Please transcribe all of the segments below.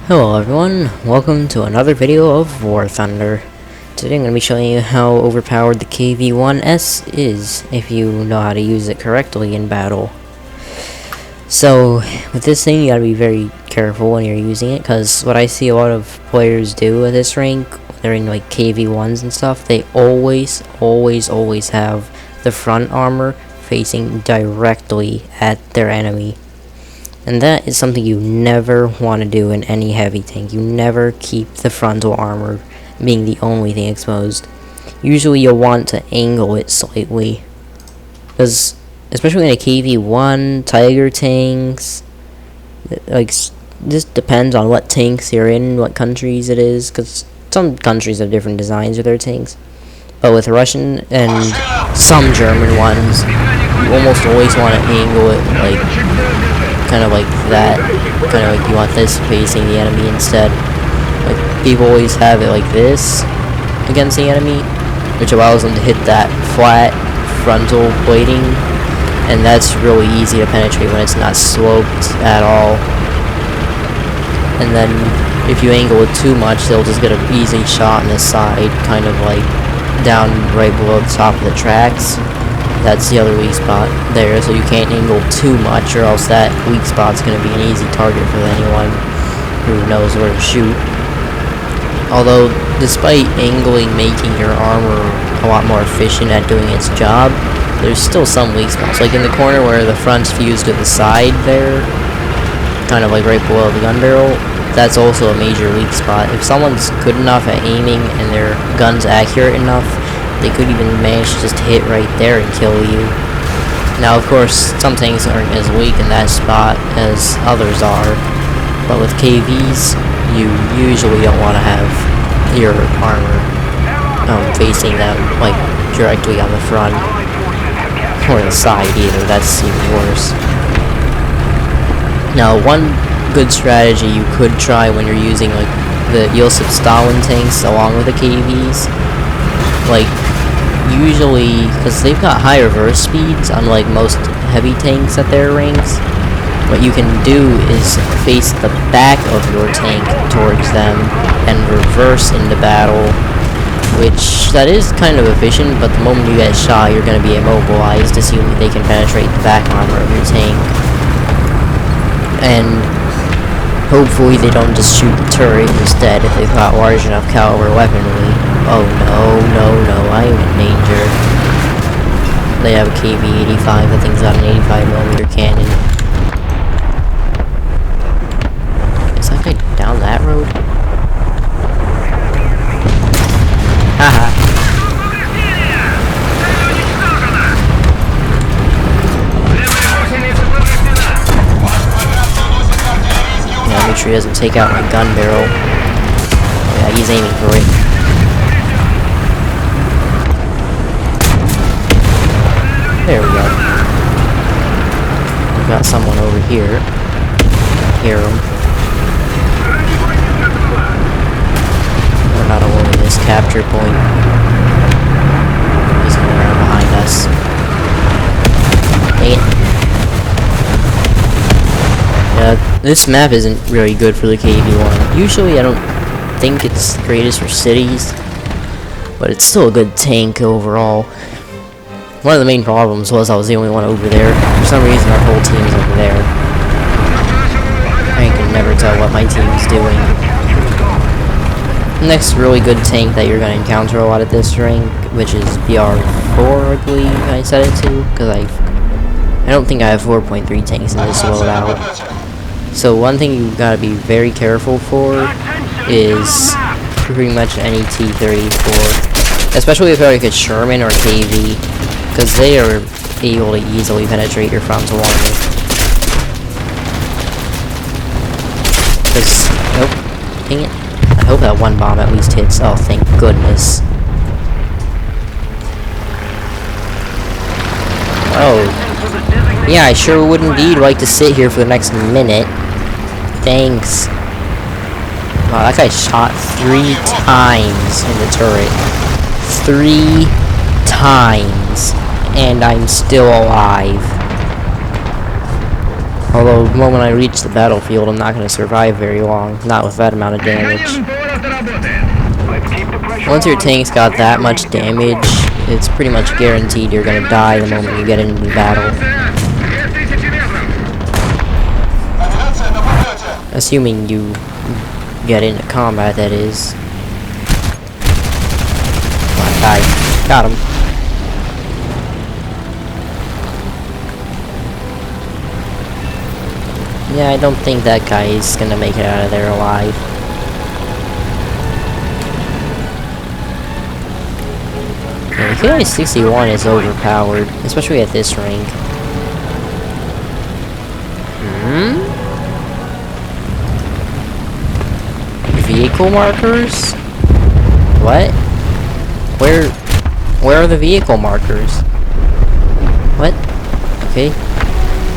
Hello everyone, welcome to another video of War Thunder. Today I'm going to be showing you how overpowered the KV-1S is if you know how to use it correctly in battle. So with this thing you gotta be very careful when you're using it, because what I see a lot of players do at this rank, they're in like KV-1s and stuff, they always have the front armor facing directly at their enemy. And that is something you never want to do in any heavy tank. You never keep the frontal armor being the only thing exposed. Usually you'll want to angle it slightly, because especially in a KV-1, Tiger tanks, like, this depends on what tanks you're in, what countries it is, because some countries have different designs of their tanks. But with Russian and some German ones, you almost always want to angle it like kind of like that, kind of like you want this facing the enemy instead. Like, people always have it like this against the enemy, which allows them to hit that flat frontal plating, and that's really easy to penetrate when it's not sloped at all. And then if you angle it too much, they'll just get an easy shot on the side, kind of like down right below the top of the tracks. That's the other weak spot there, so you can't angle too much, or else that weak spot's going to be an easy target for anyone who knows where to shoot. Although, despite angling making your armor a lot more efficient at doing its job, there's still some weak spots. Like in the corner where the front's fused to the side there, kind of like right below the gun barrel, that's also a major weak spot. If someone's good enough at aiming and their gun's accurate enough, they could even manage to just hit right there and kill you. Now, of course, some tanks aren't as weak in that spot as others are, but with KVs, you usually don't want to have your armor facing them, like, directly on the front, or the side either. That's even worse. Now, one good strategy you could try when you're using, like, the Joseph Stalin tanks along with the KVs, like, usually, because they've got high reverse speeds, unlike most heavy tanks at their ranks, what you can do is face the back of your tank towards them and reverse into battle, which, that is kind of efficient, but the moment you get shot, you're going to be immobilized to see if they can penetrate the back armor of your tank. And hopefully they don't just shoot the turret instead if they've got large enough caliber weaponry. Oh no, I am in danger. They have a KV-85, that thing's got an 85mm cannon. Is that guy down that road? Haha. Yeah, make sure he doesn't take out my gun barrel. Yeah, he's aiming for it. There we go. We've got someone over here. Hear him. We're not alone in this capture point. He's coming around behind us. Dang it. This map isn't really good for the KV-1. Usually I don't think it's the greatest for cities, but it's still a good tank overall. One of the main problems was I was the only one over there. For some reason, our whole team's over there. I can never tell what my team's doing. The next really good tank that you're going to encounter a lot at this rank, which is BR4, I believe I set it to, because I don't think I have 4.3 tanks in this loadout. So one thing you got to be very careful for is pretty much any T-34, especially if you're like a Sherman or KV. Because they are able to easily penetrate your frontal armor. Because, nope, dang it. I hope that one bomb at least hits. Oh, thank goodness. Oh. Yeah, I sure would indeed like to sit here for the next minute. Thanks. Wow, that guy shot 3 times in the turret. 3 times. And I'm still alive. Although, the moment I reach the battlefield, I'm not going to survive very long. Not with that amount of damage. Once your tank's got that much damage, it's pretty much guaranteed you're going to die the moment you get into the battle. Assuming you get into combat, that is. Come on, die. Got him. Yeah, I don't think that guy is gonna make it out of there alive. Yeah, the KI-61 is overpowered, especially at this rank. Vehicle markers? What? Where are the vehicle markers? What? Okay.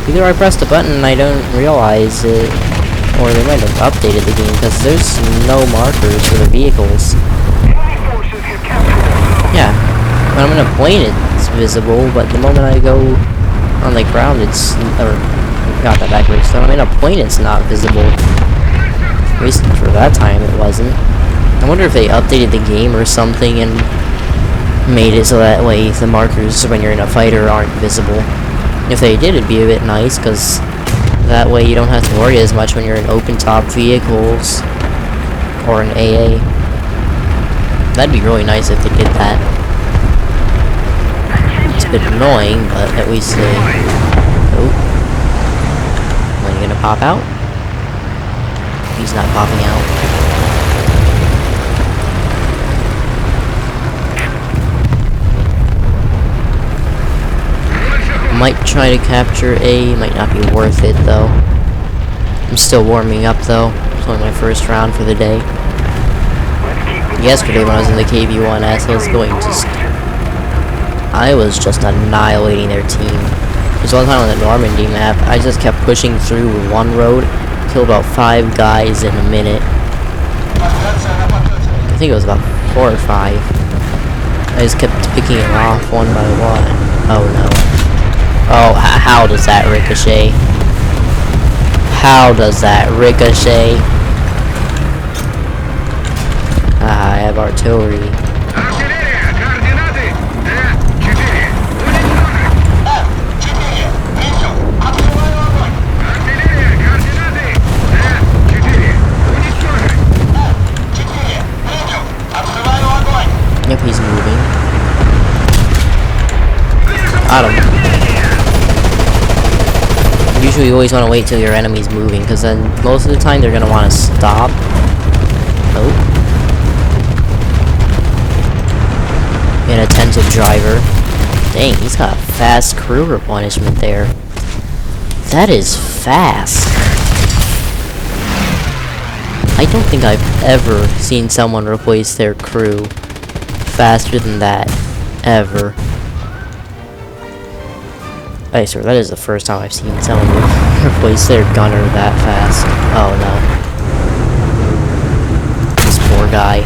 Either I pressed a button and I don't realize it, or they might have updated the game, because there's no markers for the vehicles. Yeah, when I'm in a plane it's visible, but the moment I go on the ground it's, or, got that backwards, so when I'm in a plane it's not visible. At least for that time it wasn't. I wonder if they updated the game or something and made it so that way the markers when you're in a fighter aren't visible. If they did, it'd be a bit nice, because that way you don't have to worry as much when you're in open-top vehicles or an AA. That'd be really nice if they did that. It's a bit annoying, but at least they... Oh. When are you gonna pop out? He's not popping out. Might try to capture A, might not be worth it though. I'm still warming up though. It's only my first round for the day. Yesterday when I was in the KV1S, I was just annihilating their team. There's one time on the Normandy map, I just kept pushing through one road, killed about 5 guys in a minute. I think it was about 4 or 5. I just kept picking them off one by one. Oh no. Oh, how does that ricochet? How does that ricochet? Ah, I have artillery. Yep, he's moving. Got him. Usually you always want to wait till your enemy's moving, because then most of the time they're going to want to stop. Oh. Inattentive driver. Dang, he's got a fast crew replenishment there. That is fast. I don't think I've ever seen someone replace their crew faster than that. Ever. I swear, that is the first time I've seen someone replace their gunner that fast. Oh no. This poor guy.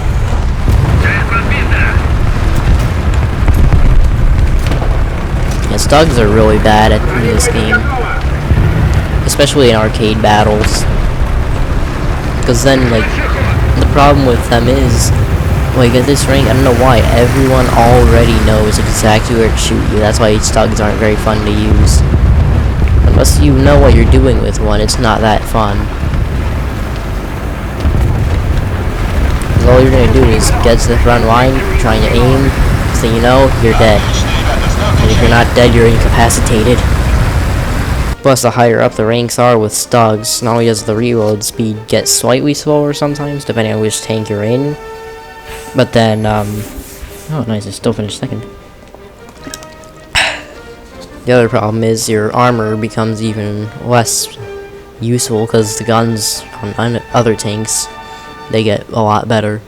Yeah, Stugs are really bad at this game. Especially in arcade battles. Because then, like, the problem with them is, like, at this rank, I don't know why, everyone already knows exactly where to shoot you. That's why Stugs aren't very fun to use. Unless you know what you're doing with one, it's not that fun. Because all you're gonna do is get to the front line, trying to aim, so you know, you're dead. And if you're not dead, you're incapacitated. Plus, the higher up the ranks are with Stugs, not only does the reload speed get slightly slower sometimes, depending on which tank you're in, but then, oh nice, I still finished second. The other problem is your armor becomes even less useful, because the guns on other tanks, they get a lot better.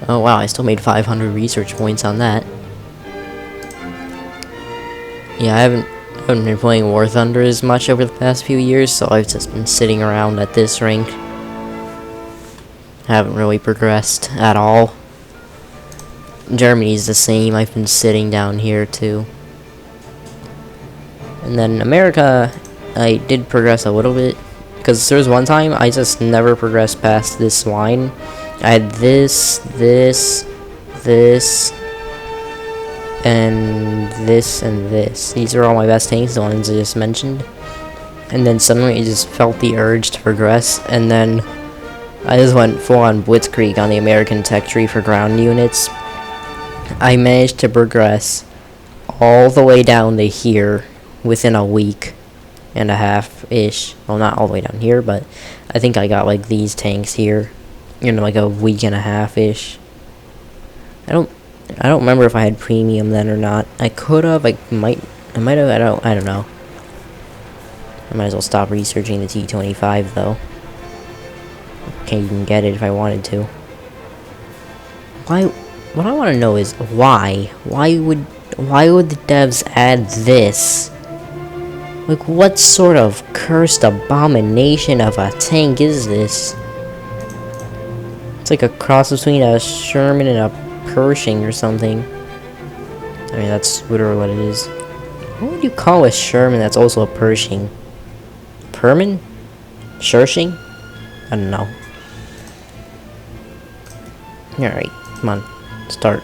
Oh wow, I still made 500 research points on that. Yeah, I haven't been playing War Thunder as much over the past few years, so I've just been sitting around at this rank. Haven't really progressed at all. Germany's the same, I've been sitting down here too. And then America, I did progress a little bit, because there was one time I just never progressed past this line. I had this, and this. These are all my best tanks, the ones I just mentioned. And then suddenly I just felt the urge to progress, and then I just went full on blitzkrieg on the American tech tree for ground units. I managed to progress all the way down to here within a week and a half-ish. Well, not all the way down here, but I think I got like these tanks here in like a week and a half-ish. I don't remember if I had premium then or not. I could have. I might have. I don't know. I might as well stop researching the T-25 though. Can't even get it if I wanted to. Why? What I want to know is why? Why would the devs add this? Like, what sort of cursed abomination of a tank is this? It's like a cross between a Sherman and a Pershing or something. I mean, that's literally what it is. What would you call a Sherman that's also a Pershing? Perman? Shershing? I don't know. Alright, come on. Start.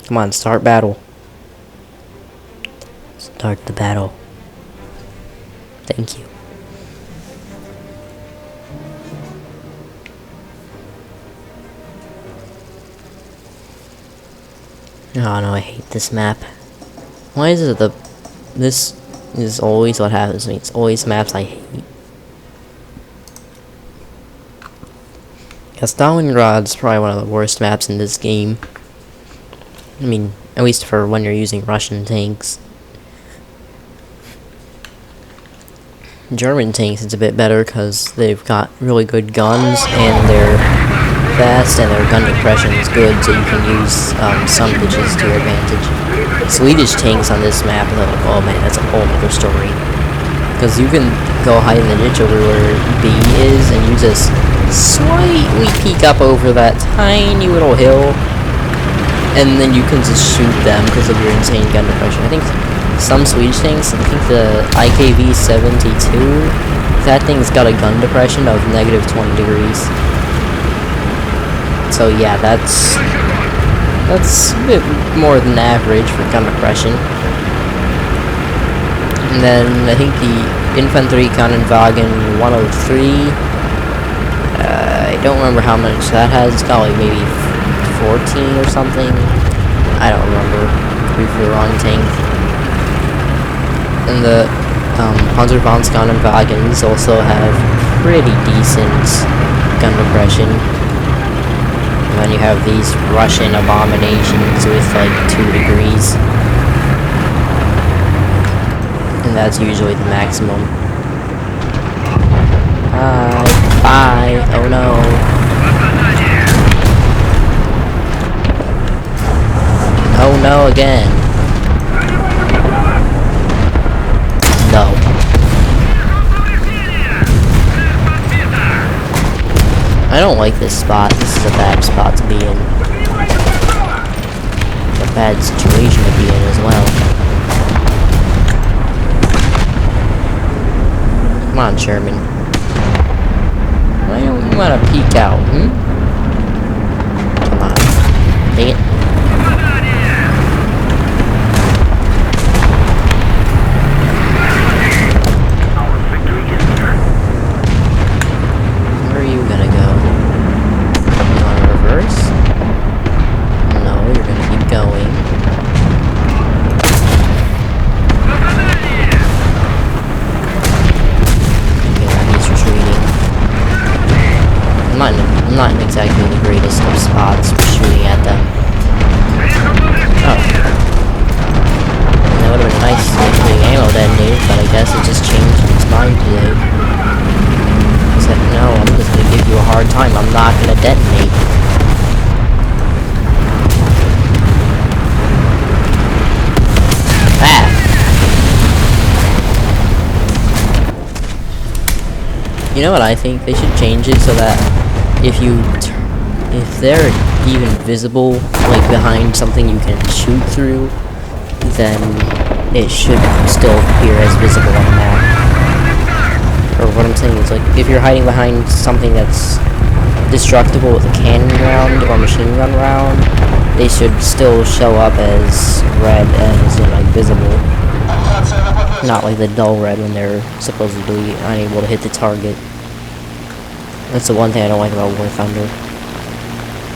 Come on, start battle. Start the battle. Thank you. Oh no, I hate this map. Why is it this is always what happens to me. It's always maps I hate. Stalingrad's probably one of the worst maps in this game. I mean, at least for when you're using Russian tanks. German tanks, it's a bit better because they've got really good guns and they're fast and their gun depression is good, so you can use some ditches to your advantage. Swedish tanks on this map, though, oh man, that's a whole other story. Because you can go hide in the ditch over where B is and you just slightly peek up over that tiny little hill, and then you can just shoot them because of your insane gun depression. I think some Swedish tanks, I think the IKV-72, that thing's got a gun depression of -20 degrees. So yeah, that's a bit more than average for gun depression. And then I think the Infantry Kannenwagen 103, I don't remember how much that has. It's got like maybe 14 or something. I don't remember. Could be the wrong tank. And the Panzerkampfwagens also have pretty decent gun depression. And then you have these Russian abominations with like 2 degrees. And that's usually the maximum. Bye. Oh no. Oh no again. No. I don't like this spot. This is a bad spot to be in. It's a bad situation to be in as well. Come on, Sherman. Why don't you want to peek out, Come on. Dang it. Where are you gonna go? You want to reverse? No, you're gonna keep going. I'm not in exactly the greatest of spots for shooting at them. Oh. That would have been nice getting ammo detonated, but I guess it just changed its mind today. It said, no, I'm just gonna give you a hard time. I'm not gonna detonate. Ah! You know what I think? They should change it so that if they're even visible, like behind something you can shoot through, then it should still appear as visible on the map. Or what I'm saying is, like, if you're hiding behind something that's destructible with a cannon round or machine gun round, they should still show up as red as, like, visible. Not like the dull red when they're supposedly unable to hit the target. That's the one thing I don't like about War Thunder.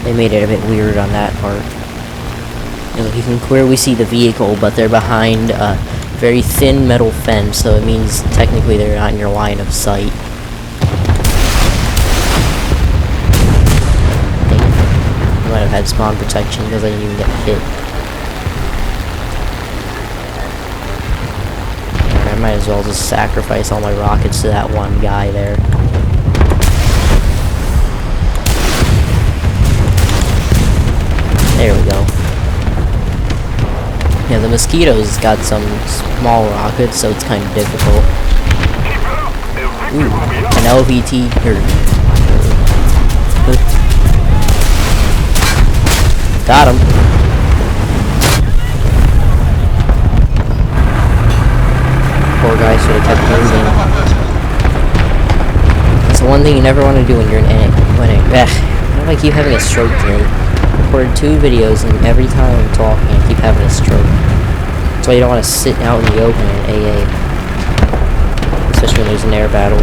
They made it a bit weird on that part. You can clearly see the vehicle, but they're behind a very thin metal fence, so it means technically they're not in your line of sight. I think I might have had spawn protection because I didn't even get hit. I might as well just sacrifice all my rockets to that one guy there. There we go. Yeah, the Mosquito's got some small rockets, so it's kind of difficult. Ooh, an LVT, got him. Poor guy should have kept moving. That's the one thing you never want to do when you're in I keep having a stroke today. Recorded 2 videos, and every time I'm talking, I keep having a stroke. That's why you don't want to sit out in the open in AA. Especially when there's an air battle.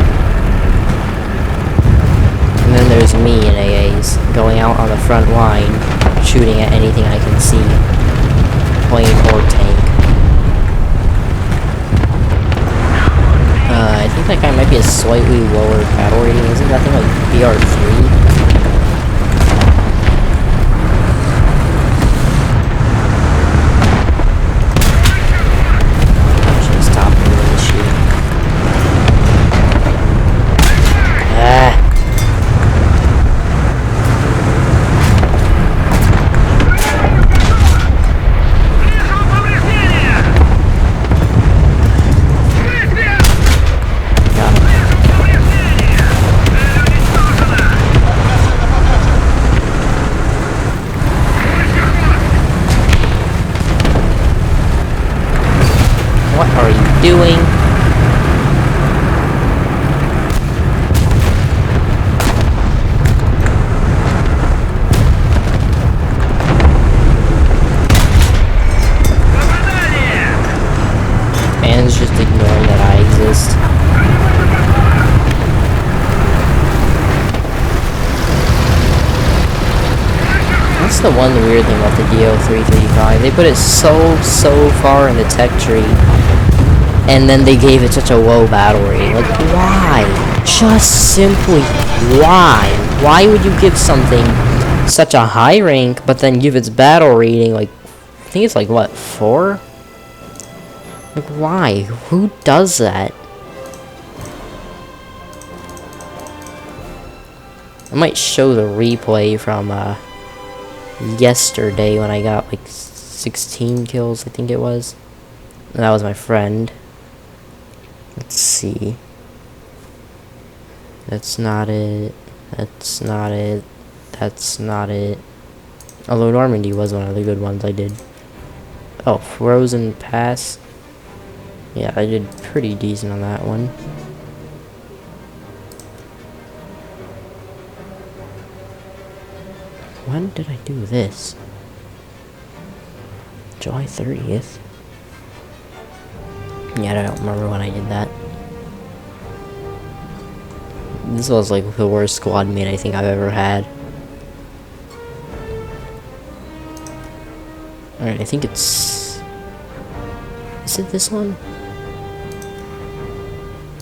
And then there's me in AAs, going out on the front line, shooting at anything I can see. Plane or tank. I think that guy might be a slightly lower battle rating. Isn't that thing like BR3? What are you doing? Man's just ignoring that I exist. That's the one weird thing about the DO335. They put it so far in the tech tree. And then they gave it such a low battle rating. Like, why? Just simply, why? Why would you give something such a high rank, but then give its battle rating, like, I think it's like, what, 4? Like, why? Who does that? I might show the replay from, yesterday when I got, like, 16 kills, I think it was. And that was my friend. Let's see. That's not it. That's not it. That's not it. Although Normandy was one of the good ones I did. Oh, Frozen Pass. Yeah, I did pretty decent on that one. When did I do this? July 30th? Yeah, I don't remember when I did that. This was like the worst squad mate I think I've ever had. Alright, I think it's... Is it this one?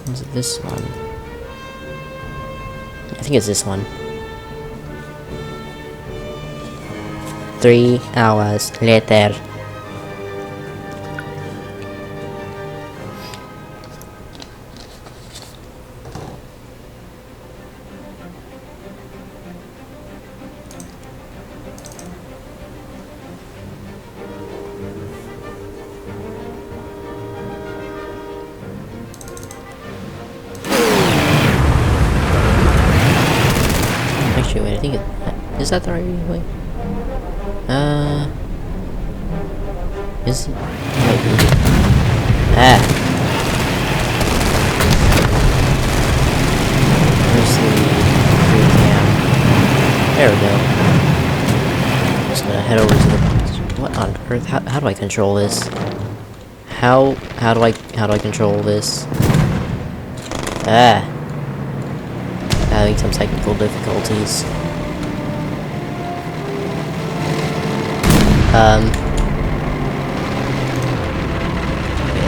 Or is it this one? I think it's this one. 3 hours later. Actually, wait, I think is that the right way? Is it? Might be. Ah. Where's the free cam? There we go. Just gonna head over to the... What on earth? How do I control this? How do I control this? Ah. Having some technical difficulties.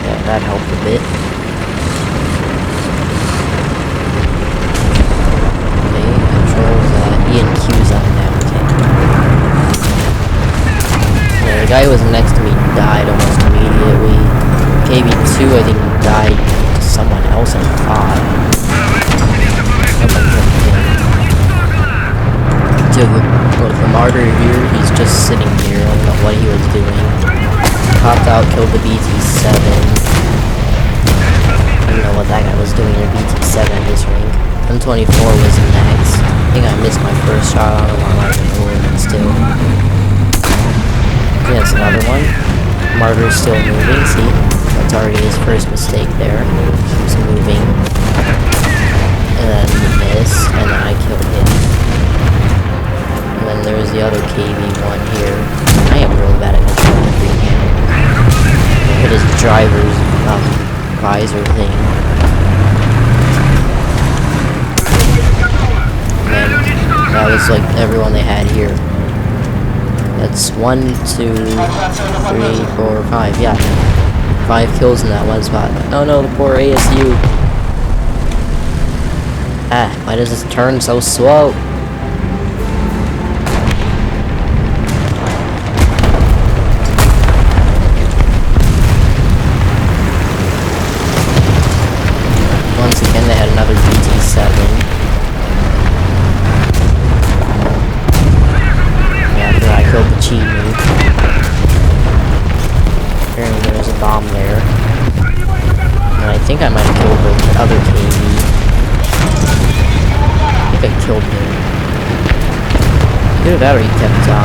Yeah, that helped a bit. Okay, controls E and Q's on now. Okay. Yeah, the guy who was next to me died almost immediately. KB2, I think, died to someone else, I thought. Dude, look, the martyr here, he's just sitting here. I don't know what he was doing. Popped out, killed the BT-7. I don't know what that guy was doing in BT-7 in this ring. M24 was next. I think I missed my first shot on him while I was moving still. Okay, that's another one. Martyr's still moving, see? That's already his first mistake there. He's moving. And then miss, and then I killed him. And then there's the other KV-1 here. I am really bad at controlling the free cam. It is the driver's visor thing. And that was like everyone they had here. That's 1, 2, 3, 4, 5. Yeah. 5 kills in that one spot. Oh no, the poor ASU. Ah, why does this turn so slow? Once again, they had another BT-7. Yeah, after I killed the cheat move. Apparently there was a bomb there. And I think I might have killed the other KV. I think I killed him. Either that or he kept I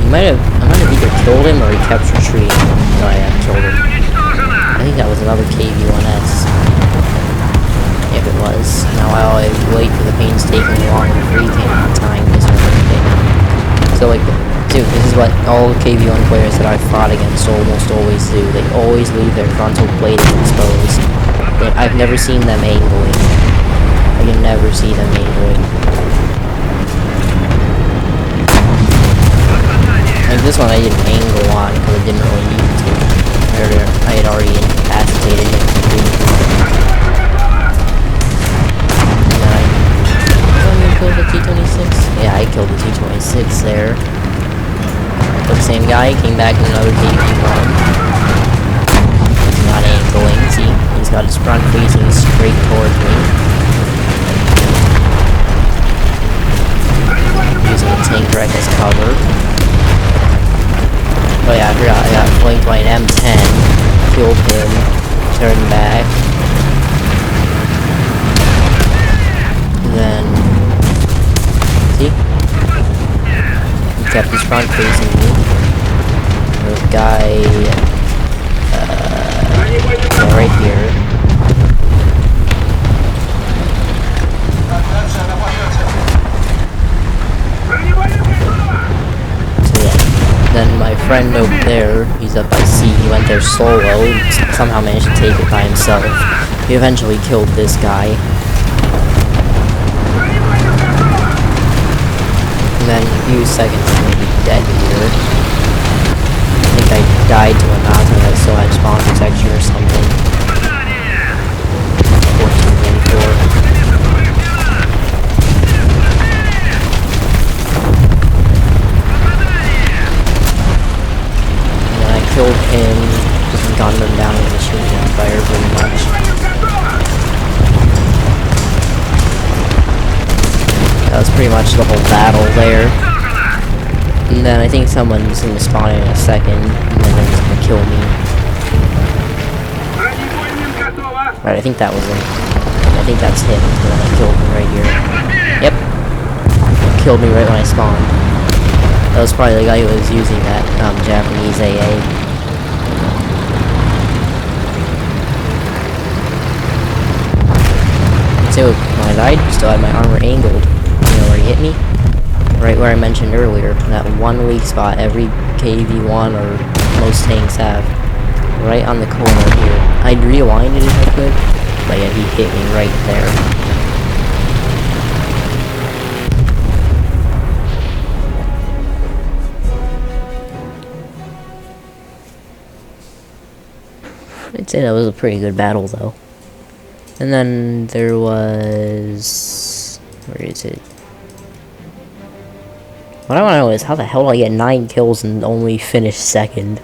might have either killed him or he kept retreating. No, I have killed him. I think that was another KV-1S. If it was. Now I'll wait for the painstaking long free cam time this or anything. So like, dude, this is what all KV-1 players that I've fought against almost always do. They always leave their frontal plating exposed. I've never seen them angling. I can never see them angling. Like this one I didn't angle on because I didn't really need to. I had already incapacitated him completely. And then I killed the T-26? Yeah, I killed the T-26 there. The same guy came back in another KV-1. He's not angling, see? He's got his front facing straight towards me. Using a tank wreck as cover. Oh yeah, I forgot, I got flanked by an M10. Killed him. Turned back. And then... see? He kept his front facing me. There's a guy... right here. Then my friend over there, he's up by C, he went there solo, somehow managed to take it by himself. He eventually killed this guy. And then a few seconds I'm gonna be dead here. I think I died to a Nazi that still had spawn protection or something. 1424. Killed him, just gunned him down with machine gun fire pretty much. That was pretty much the whole battle there. And then I think someone's gonna spawn in a second, and then they're just gonna kill me. Right, I think that was him. I think that's him, and then I killed him right here. Yep. Killed me right when I spawned. That was probably the guy who was using that Japanese AA. So when I died, still had my armor angled. You know where he hit me? Right where I mentioned earlier, that one weak spot every KV1 or most tanks have. Right on the corner here. I'd rewind it if I could, but yeah, he hit me right there. I'd say that was a pretty good battle though. And then there was... where is it? What I want to know is how the hell did I get 9 kills and only finish second?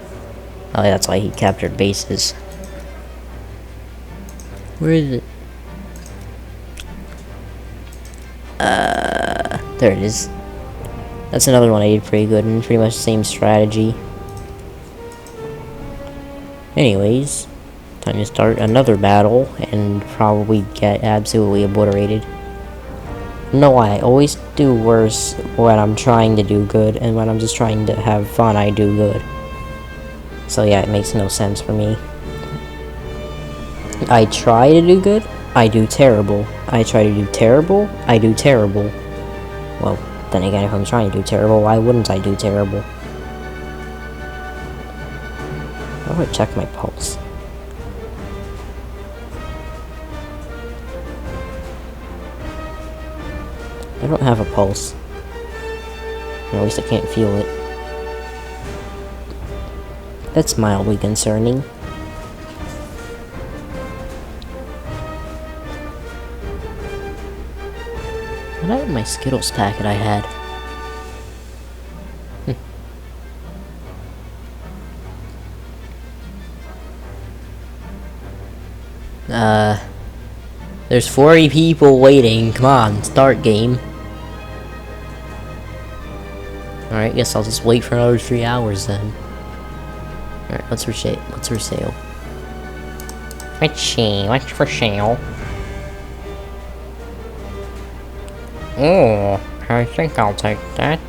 Oh yeah, that's why he captured bases. Where is it? There it is. That's another one I did pretty good and pretty much the same strategy. Anyways, time to start another battle and probably get absolutely obliterated. No, I always do worse when I'm trying to do good, and when I'm just trying to have fun, I do good. So yeah, it makes no sense for me. I try to do good, I do terrible. I try to do terrible, I do terrible. Well, then again, if I'm trying to do terrible, why wouldn't I do terrible? How do I check my pulse? I don't have a pulse. Or at least I can't feel it. That's mildly concerning. What happened to my Skittles packet I had? There's 40 people waiting. Come on, start game. Alright, guess I'll just wait for another 3 hours then. Alright, what's for sale? What's for sale? What's for sale? Oh, I think I'll take that.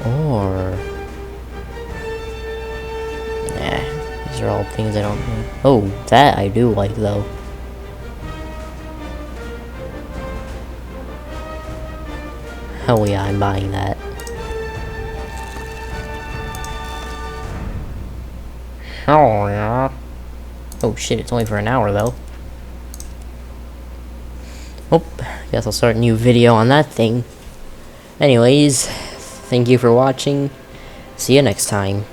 Or... nah, these are all things I don't know. Oh, that I do like though. Oh yeah, I'm buying that. Oh yeah. Oh shit, it's only for an hour though. Oh, guess I'll start a new video on that thing. Anyways, thank you for watching. See you next time.